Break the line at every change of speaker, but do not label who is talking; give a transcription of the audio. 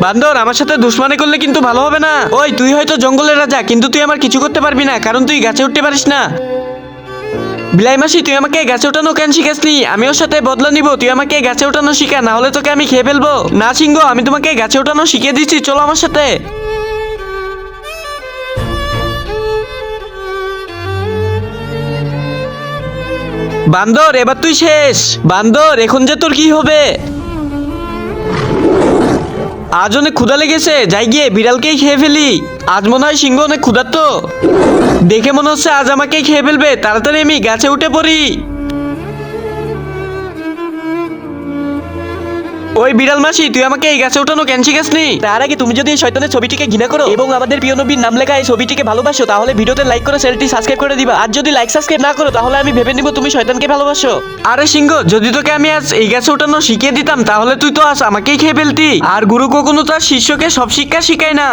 বান্দর, আমার সাথে দুশ্মনী করলে কিন্তু ভালো হবে না। ওই তুই হয়তো জঙ্গলের রাজা, কিন্তু তুই আমার কিছু করতে পারবি না, কারণ তুই গাছে উঠতে পারিস না। বিলাই মাসি, তুই আমাকে গাছে ওঠানো কেন শিখাসনি? আমি ওর সাথে বদলা নিব, তুই আমাকে গাছে ওঠানো শিখা, না হলে তোকে আমি খেয়ে ফেলবো। না সিংহ, আমি তোমাকে গাছে ওঠানো শিখিয়ে দিচ্ছি, চলো আমার সাথে। বান্দর, এবার তুই শেষ। বান্দর, এখন যে তোর কি হবে? আজ অনেক ক্ষুধা লেগেছে, যাই গিয়ে বিড়ালকেই খেয়ে ফেলি। আজ মনে হয় সিংহ অনেক ক্ষুধার্ত, দেখে মনে হচ্ছে আজ আমাকেই খেয়ে ফেলবে। তাড়াতাড়ি আমি গাছে উঠে পড়ি। ওই বিড়াল মাসি, তুই আমাকে এই গাছে ওঠানো কেন শিখাসনি? তার আগে তুমি যদি এই শয়তানের ছবিটিকে ঘৃণা করো এবং আমাদের প্রিয় নবীর নাম লেখা এই ছবিটিকে ভালোবাসো, তাহলে ভিডিওতে লাইক করে চ্যানেলটি সাবস্ক্রাইব করে দিবা। আর যদি লাইক সাবস্ক্রাইব না করো, তাহলে আমি ভেবে নিব তুমি শয়তানকে ভালোবাসো। আরে সিংহ, যদি তোকে আমি আজ এই গাছে ওঠানো শিখিয়ে দিতাম, তাহলে তুই তো আজ আমাকেই খেয়ে ফেলতি। আর গুরু কখনো তার শিষ্যকে সব শিক্ষা শিখায় না।